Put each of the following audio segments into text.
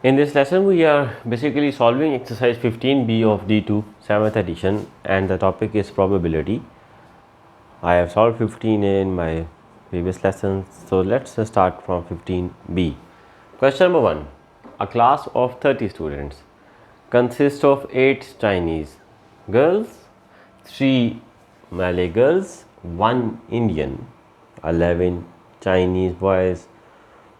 In this lesson, we are basically solving exercise 15b of D2 7th edition, and the topic is probability. I have solved 15a in my previous lessons, so let's start from 15b. Question number 1. A class of 30 students consists of 8 Chinese girls, 3 Malay girls, 1 Indian, 11 Chinese boys,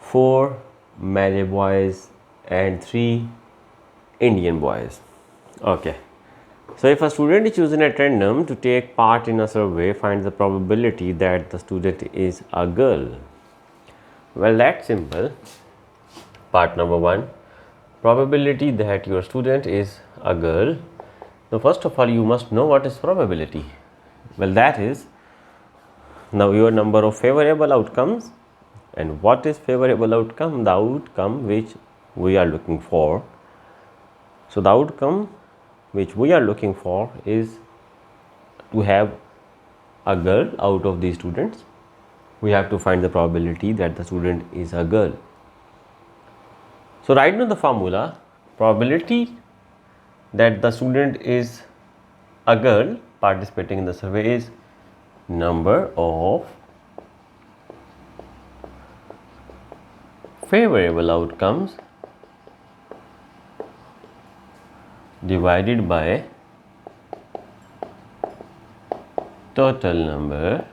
4 Malay boys and 3 Indian boys. Okay. So if a student is chosen at random to take part in a survey, find the probability that the student is a girl. Well, that's simple. Part number 1, probability that your student is a girl. Now first of all, you must know what is probability. Well, that is now your number of favorable outcomes. And what is favorable outcome? The outcome which we are looking for. So the outcome which we are looking for is to have a girl out of these students. We have to find the probability that the student is a girl. So write down the formula. Probability that the student is a girl participating in the survey is number of favorable outcomes divided by total number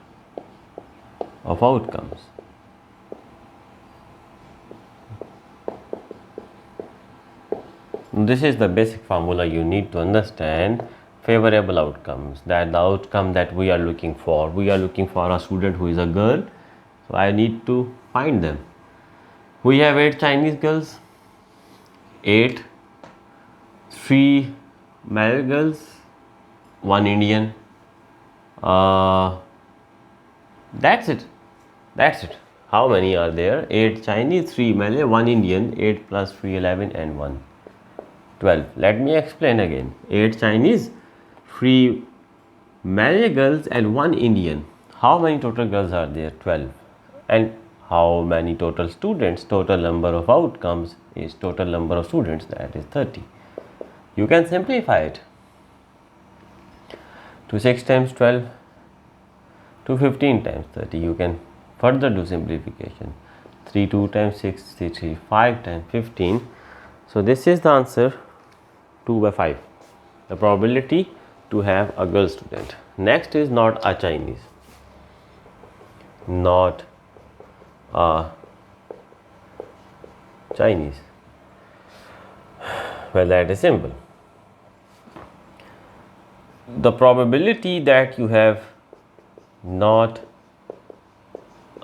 of outcomes. This is the basic formula you need to understand. Favorable outcomes, that the outcome that we are looking for. We are looking for a student who is a girl, so I need to find them. We have 8 Chinese girls, 8, 3 Malay girls, 1 Indian. That's it. How many are there? 8 Chinese, 3 Malay, 1 Indian. 8 plus 3, 11 and 1, 12. Let me explain again. 8 Chinese, 3 Malay girls and 1 Indian. How many total girls are there? 12. And how many total students? Total number of outcomes is total number of students, that is 30. You can simplify it to 6 times 12 to 15 times 30. You can further do simplification. 3 2 times 6, 3 3, 5 times 15. So this is the answer, 2 by 5. The probability to have a girl student. Next is not a Chinese. Not a Chinese. Well, that is simple. The probability that you have not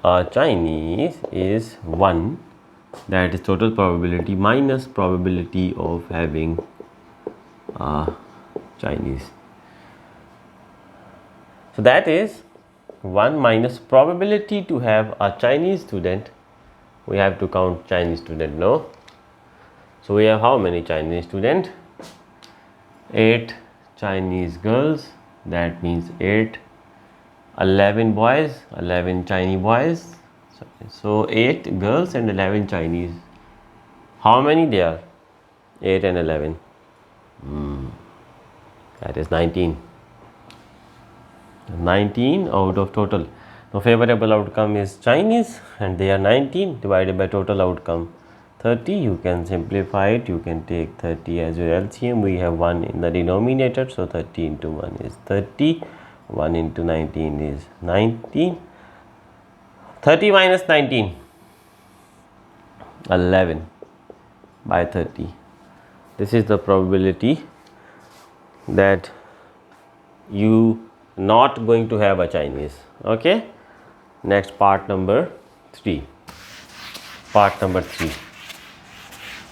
a Chinese is 1. That is total probability minus probability of having a Chinese. So that is 1 minus probability to have a Chinese student. We have to count Chinese student, no? So we have how many Chinese students? 8 Chinese girls, that means 8, 11 boys, 11 Chinese boys. So 8 girls and 11 Chinese. How many there? 8 and 11. That is 19. 19 out of total. Now favorable outcome is Chinese and they are 19 divided by total outcome 30. You can simplify it. You can take 30 as your LCM. We have 1 in the denominator, so 30 into 1 is 30. 1 into 19 is 19. 30 minus 19, 11 by 30. This is the probability that you not going to have a Chinese. Okay. Next, part number 3.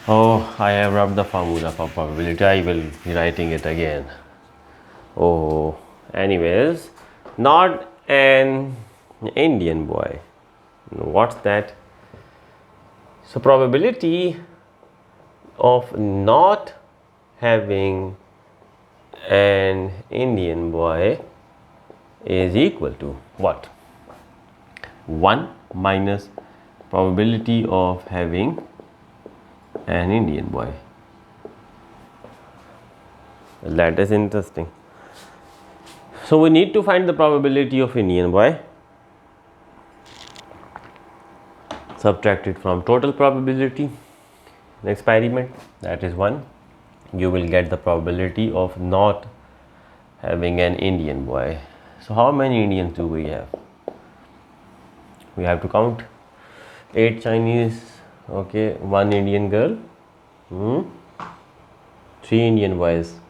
Oh, I have rubbed the formula for probability. I will be writing it again. Oh, anyways, not an Indian boy. What's that? So probability of not having an Indian boy is equal to what? 1 minus probability of having An Indian boy. That is interesting. So we need to find the probability of Indian boy. Subtract it from total probability. Experiment, that is 1. You will get the probability of not having an Indian boy. So how many Indians do we have? We have to count. 8 Chinese, okay, 1 Indian girl, 3 Indian boys.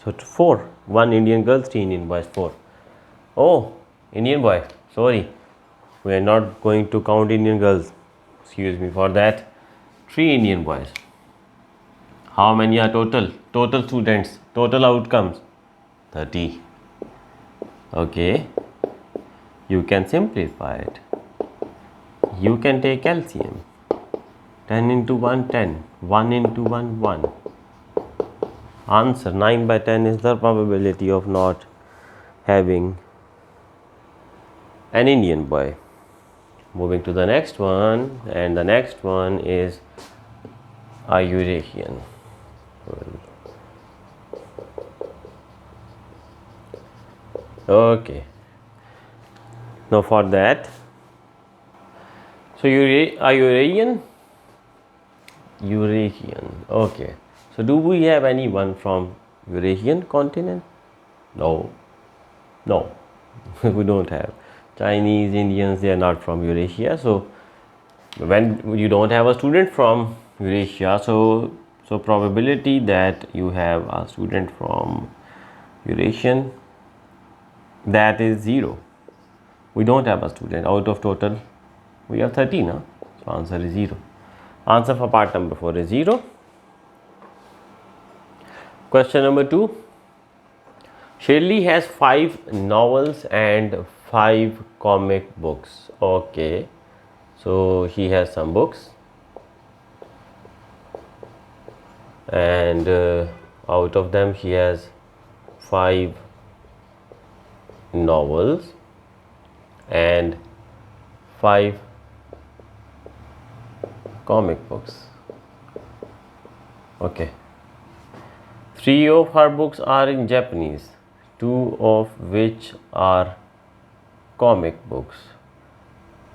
So 4. 1 Indian girl, 3 Indian boys, 4. Oh, Indian boy, sorry. We are not going to count Indian girls. Excuse me for that. 3 Indian boys. How many are total? Total students, total outcomes 30. Okay. You can simplify it. You can take LCM. 10 into 1, 10. 1 into 1, 1. Answer 9 by 10 is the probability of not having an Indian boy. Moving to the next one, and the next one is a Eurasian. Okay. Now for that, so Eurasian. Okay. So do we have anyone from Eurasian continent? No. We don't have. Chinese, Indians, they are not from Eurasia. So when you don't have a student from Eurasia, so probability that you have a student from Eurasian, that is 0. We don't have a student. Out of total, we have 13. Huh? So answer is 0. Answer for part number 4 is 0. Question number 2. Shirley has 5 novels and 5 comic books. Okay. So she has some books, and out of them she has 5 novels and 5 comic books. Okay. 3 of her books are in Japanese, 2 of which are comic books.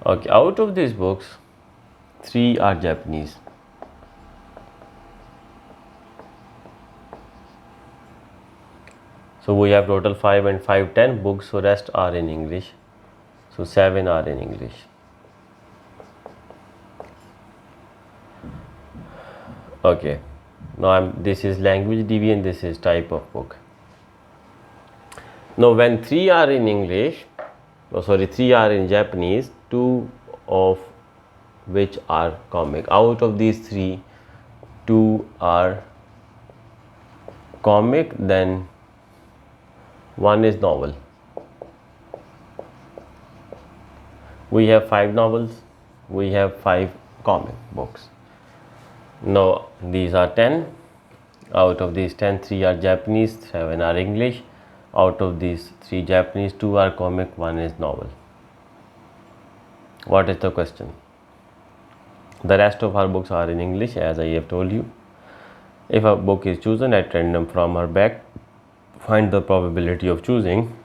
Okay, out of these books, 3 are Japanese. So we have total 5 and 5, 10 books, so rest are in English. So 7 are in English. Okay, now this is language DB and this is type of book. Now when 3 are in English, 3 are in Japanese, 2 of which are comic. Out of these 3, 2 are comic, then 1 is novel. We have 5 novels, we have 5 comic books. Now these are 10. Out of these 10, 3 are Japanese, 7 are English. Out of these 3 Japanese, 2 are comic, 1 is novel. What is the question? The rest of her books are in English, as I have told you. If a book is chosen at random from her bag, find the probability of choosing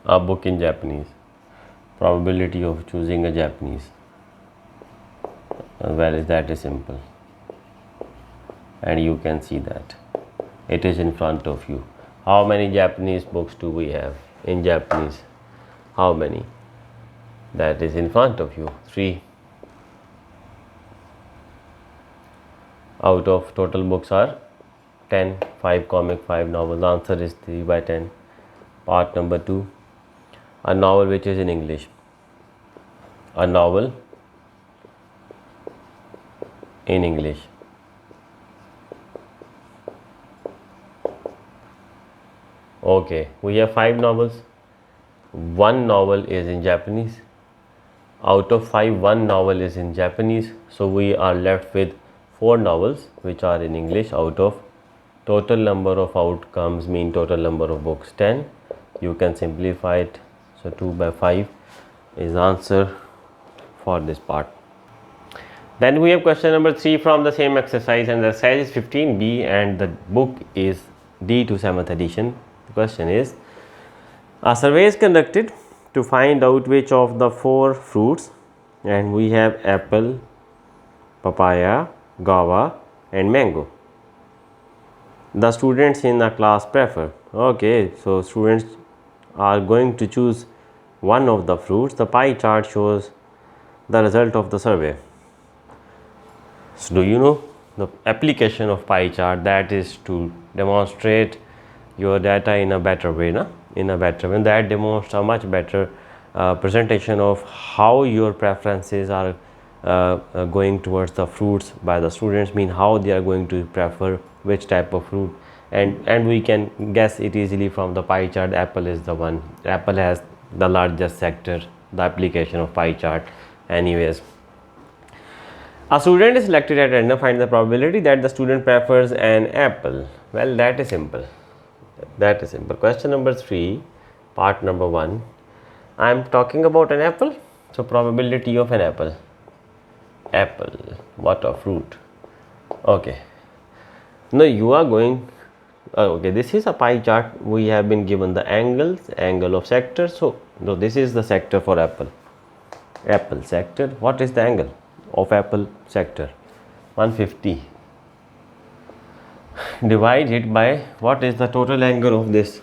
a book in Japanese. Probability of choosing a Japanese. Well, that is simple. And you can see that. It is in front of you. How many Japanese books do we have in Japanese? How many? That is in front of you. 3. Out of total books are 10, 5 comic, 5 novels. The answer is 3 by 10. Part number 2. A novel which is in English. A novel in English. Okay, we have 5 novels. 1 novel is in Japanese. Out of 5, 1 novel is in Japanese. So we are left with 4 novels which are in English out of total number of outcomes, mean total number of books 10. You can simplify it. So 2 by 5 is answer for this part. Then we have question number 3 from the same exercise, and the exercise is 15b and the book is D2 7th edition. The question is, a survey is conducted to find out which of the 4 fruits, and we have apple, papaya, guava and mango, the students in the class prefer. Okay, so students are going to choose one of the fruits. The pie chart shows the result of the survey. So do you know the application of pie chart? That is to demonstrate your data in a better way, in a better way. That demonstrates a much better presentation of how your preferences are going towards the fruits by the students, mean how they are going to prefer which type of fruit, and we can guess it easily from the pie chart. Apple is the one. Apple has the largest sector, the application of pie chart. Anyways, a student is selected at random. Find the probability that the student prefers an apple. Well, that is simple. That is simple. Question number 3, part number 1. I am talking about an apple. So probability of an apple. Apple, what a fruit. Okay. Now you are going. Okay, this is a pie chart. We have been given the angles, angle of sector. So no, this is the sector for apple. Apple sector. What is the angle of apple sector? 150. Divide it by what is the total angle of this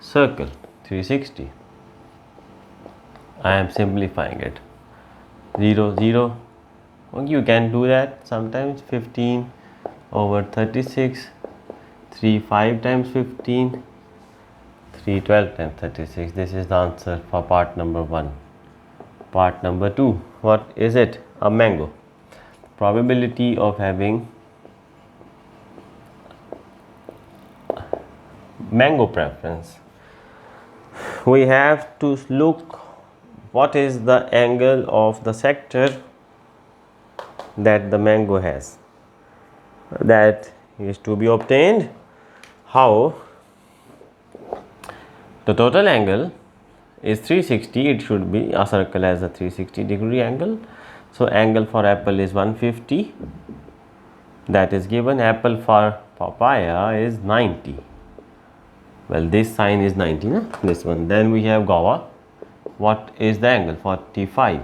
circle? 360. I am simplifying it. 0, 0. You can do that sometimes. 15 over 36. 3 5 times 15. 3 12 times 36. This is the answer for part number 1. Part number 2. What is it? A mango. Probability of having mango preference. We have to look what is the angle of the sector that the mango has. That is to be obtained. How? The total angle is 360. It should be, a circle has a 360-degree angle. So angle for apple is 150. That is given. Apple for papaya is 90. Well, this sign is 90, na? This one. Then we have guava. What is the angle? 45.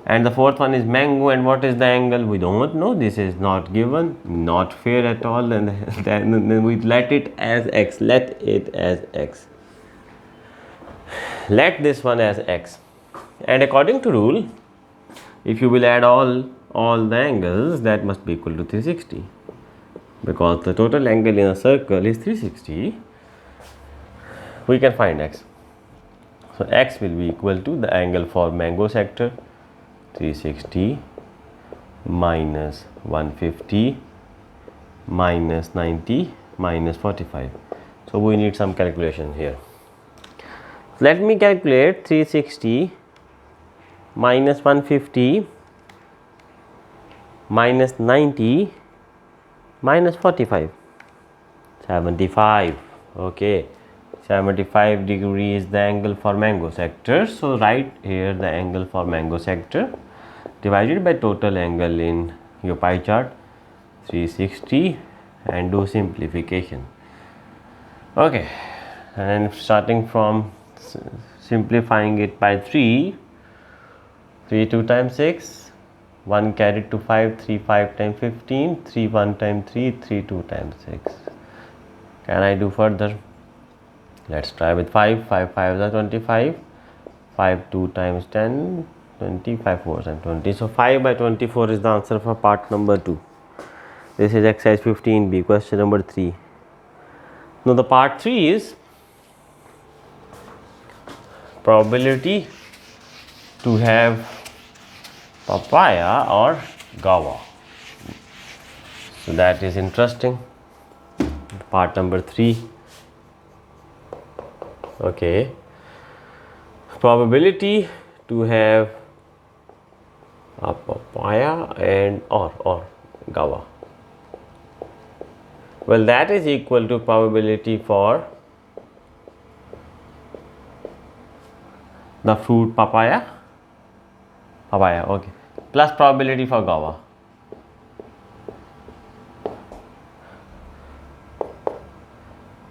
And the fourth one is mango. And what is the angle? We don't know. This is not given. Not fair at all. And then we let it as x. Let it as x. Let this one as x. And according to rule, if you will add all the angles, that must be equal to 360. Because the total angle in a circle is 360. We can find x. So x will be equal to the angle for mango sector, 360 minus 150 minus 90 minus 45. So we need some calculation here. Let me calculate 360 minus 150 minus 90 minus 45. 75. Okay. 75 degree is the angle for mango sector. So write here the angle for mango sector divided by total angle in your pie chart, 360, and do simplification. Okay, and starting from simplifying it by 3 2 times 6, 1 carried to 5, 3 5 times 15, 3 1 times 3, 3 2 times 6. Can I do further? Let's try with 5. 5 5 is 25. 5 2 times 10, 20. 5 4 and 20. So 5 by 24 is the answer for part number 2. This is exercise 15b, question number 3. Now the part 3 is probability to have papaya or guava. So that is interesting. Part number 3. Okay, probability to have a papaya and or guava. Well, that is equal to probability for the fruit papaya. Okay, plus probability for guava.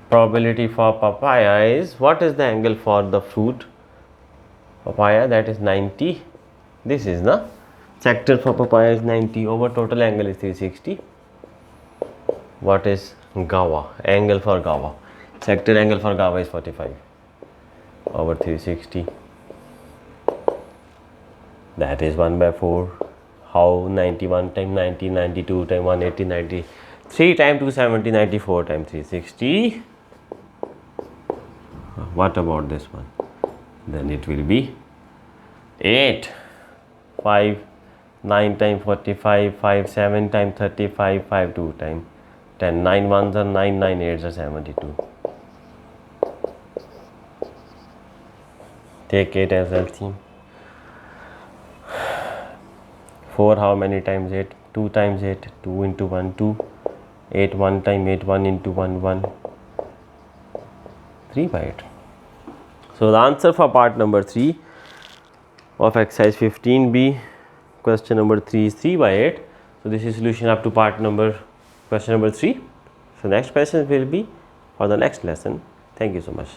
Probability for papaya is, what is the angle for the fruit papaya? That is 90. This is the sector for papaya is 90 over total angle is 360. What is guava? Angle for guava, sector angle for guava is 45 over 360. That is 1 by 4. How? 91 times 90, 92 times 180, 93 times 270, 94 times 360. What about this one? Then it will be 8, 5, 9 times 45, 5, 7 times 35, 5, 2 times 10, 9 ones are 9, 9 eights are 72. Take 8 as LCM. 4 how many times 8? 2 times 8, 2 into 1, 2. 8 1 time 8, 1 into 1, 1. 3 by 8. So the answer for part number 3 of exercise 15b, question number 3 is 3 by 8. So this is solution up to question number 3. So next question will be for the next lesson. Thank you so much.